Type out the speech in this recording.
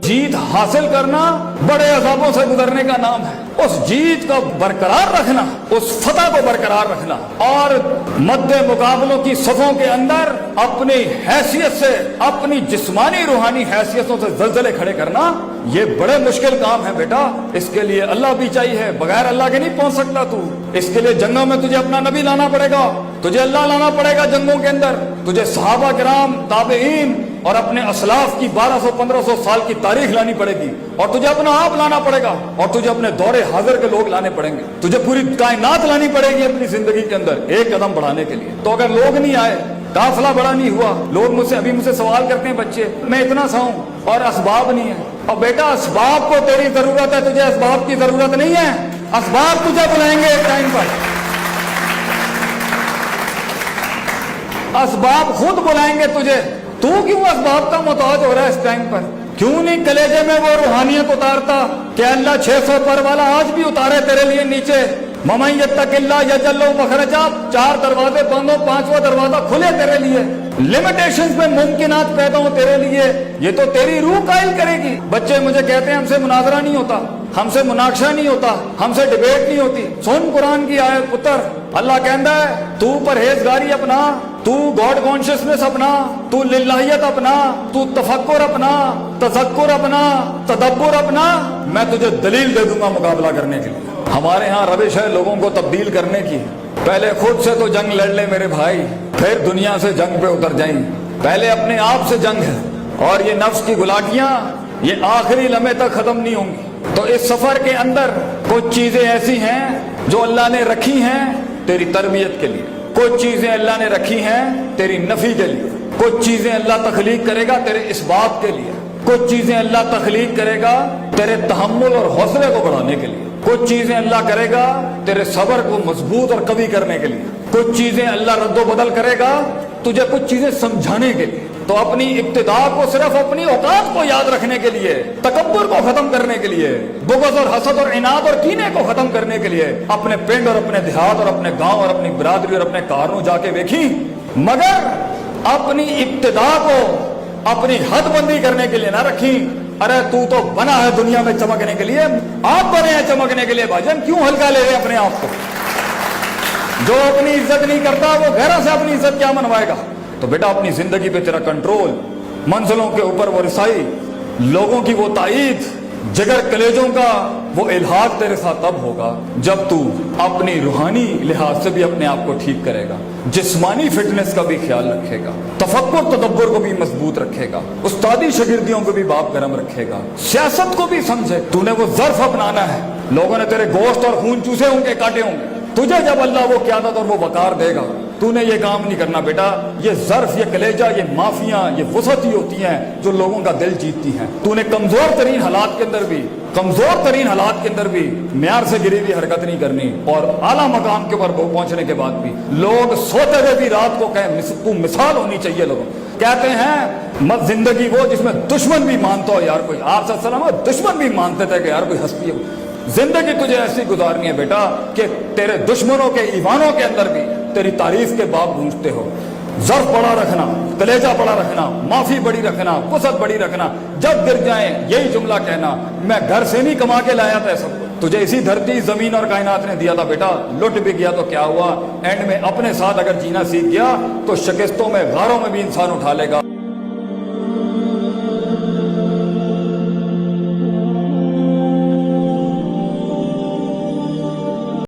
जीत हासिल करना बड़े अजाबों से गुजरने का नाम है। उस जीत को बरकरार रखना, उस फतह को बरकरार रखना और मद्दे मुकाबलों की सफों के अंदर अपनी हैसियत से, अपनी जिस्मानी रूहानी हैसियतों से जलजले खड़े करना, ये बड़े मुश्किल काम है बेटा। इसके लिए अल्लाह भी चाहिए, बगैर अल्लाह के नहीं पहुंच सकता तू। इसके लिए जंगों में तुझे अपना नबी लाना पड़ेगा, तुझे अल्लाह लाना पड़ेगा जंगों के अंदर, तुझे सहाबा किराम, ताबईन और अपने असलाफ की 1200-1500 साल की तारीख लानी पड़ेगी, और तुझे अपना आप लाना पड़ेगा, और तुझे अपने दौरे हाजिर के लोग लाने पड़ेंगे, तुझे पूरी कायनात लानी पड़ेगी अपनी जिंदगी के अंदर एक कदम बढ़ाने के लिए। तो अगर लोग नहीं आए, काफिला बड़ा नहीं हुआ, लोग मुझसे सवाल करते हैं बच्चे, मैं इतना सा हूं और असबाब नहीं है। और बेटा असबाब को तेरी जरूरत है, तुझे असबाब की जरूरत नहीं है। असबाब तुझे बुलाएंगे एक टाइम पर, असबाब खुद बुलाएंगे तुझे। तू क्यों असबाब का मोहताज हो रहा है इस टाइम पर? क्यों नहीं कलेजे में वो रूहानियत उतारता कि अल्लाह 600 पर वाला आज भी उतारे तेरे लिए नीचे। ममन यत्तकिल्लाह यजअल लहू मखरजा, 4 दरवाजे बंद हो, 5वां दरवाजा खुले तेरे लिए। लिमिटेशंस में मुमकिनात पैदा हो तेरे लिए, ये तो तेरी रूह कायल करेगी। बच्चे मुझे कहते हैं हमसे मुनाजरा नहीं होता, हमसे मुनाकशा नहीं होता, हमसे डिबेट नहीं होती। सुन कुरान की आयत पुत्र, अल्लाह कहता है तू परहेजगारी अपना, तू गॉड कॉन्शियसनेस अपना, तू लिल्लाहियत अपना, तू तफक्कुर अपना, तज़क्कुर अपना, तदब्बुर अपना, मैं तुझे दलील दे दूंगा मुकाबला करने के लिए। हमारे यहाँ रविश है लोगों को तब्दील करने की। पहले खुद से तो जंग लड़ ले मेरे भाई, फिर दुनिया से जंग पे उतर जाएं। पहले अपने आप से जंग है, और ये नफ्स की गुलाटियां ये आखिरी लम्हे तक खत्म नहीं होंगी। तो इस सफर के अंदर कुछ चीजें ऐसी हैं जो अल्लाह ने रखी हैं तेरी तरबियत के लिए, कुछ चीजें अल्लाह ने रखी हैं तेरी नफी के लिए, कुछ चीजें अल्लाह तखलीक करेगा तेरे इस्बात के लिए, कुछ चीजें अल्लाह तखलीक करेगा तेरे तहम्मुल और हौसले को बढ़ाने के लिए, कुछ चीजें अल्लाह करेगा तेरे सब्र को मजबूत और कवी करने के लिए, कुछ चीजें अल्लाह रद्दो बदल करेगा तुझे कुछ चीजें समझाने के लिए। तो अपनी इब्तिदा को सिर्फ अपनी औकात को याद रखने के लिए, तकब्बुर को खत्म करने के लिए, बुग़्ज़ और हसद और इनाद और कीने को खत्म करने के लिए अपने पिंड और अपने देहात और अपने गांव और अपनी बिरादरी और अपने कारों जाके देखी, मगर अपनी इब्तिदा को अपनी हदबंदी करने के लिए ना रखी। अरे तू तो बना है दुनिया में चमकने के लिए, आप बने हैं चमकने के लिए भाईजान, क्यों हल्का ले रहे अपने आप को? जो अपनी इज्जत नहीं करता वो घरों से अपनी इज्जत क्या मनवाएगा? तो बेटा अपनी जिंदगी पे तेरा कंट्रोल, मंजिलों के ऊपर वो रसाई, लोगों की वो ताईद, जिगर कलेजों का वो इल्हाक तेरे साथ तब होगा जब तू अपनी रूहानी लिहाज से भी अपने आप को ठीक करेगा, जिस्मानी फिटनेस का भी ख्याल रखेगा, तफक्कुर तदब्बुर को भी मजबूत रखेगा, उस्तादी शागिर्दियों को भी बाप गरम रखेगा, सियासत को भी समझे। तूने वो ज़र्फ अपनाना है, लोगों ने तेरे गोश्त और खून चूसे होंगे, काटे होंगे, तुझे जब अल्लाह वो क़यादत और वो वकार देगा, तूने ये काम नहीं करना बेटा। ये ज़र्फ, ये कलेजा, ये माफिया, ये वसत ही होती हैं जो लोगों का दिल जीतती हैं। तूने कमजोर तरीन हालात के अंदर भी, कमजोर तरीन हालात के अंदर भी म्यार से गिरी हुई हरकत नहीं करनी, और आला मकाम के ऊपर पहुंचने के बाद भी लोग सोते हुए भी रात को कहें तू मिसाल होनी चाहिए। लोगों कहते हैं मत जिंदगी वो जिसमें दुश्मन भी मानता हो यार, कोई आप सल्लल्लाहु अलैहि वसल्लम दुश्मन भी मानते थे कि यार कोई हस्ती है। जिंदगी तुझे ऐसी गुजारनी है बेटा कि तेरे दुश्मनों के ईवानों के अंदर भी तेरी तारीफ के बाप गूंजते हो। ज़र्फ बड़ा रखना, कलेजा बड़ा रखना, माफी बड़ी रखना, वसअत बड़ी रखना, जब गिर जाए यही जुमला कहना, मैं घर से नहीं कमा के लाया था सब कुछ, तुझे इसी धरती जमीन और कायनात ने दिया था बेटा। लुट भी गया तो क्या हुआ, एंड में अपने साथ अगर जीना सीख गया तो शिकस्तों में, गारों में भी इंसान उठा लेगा।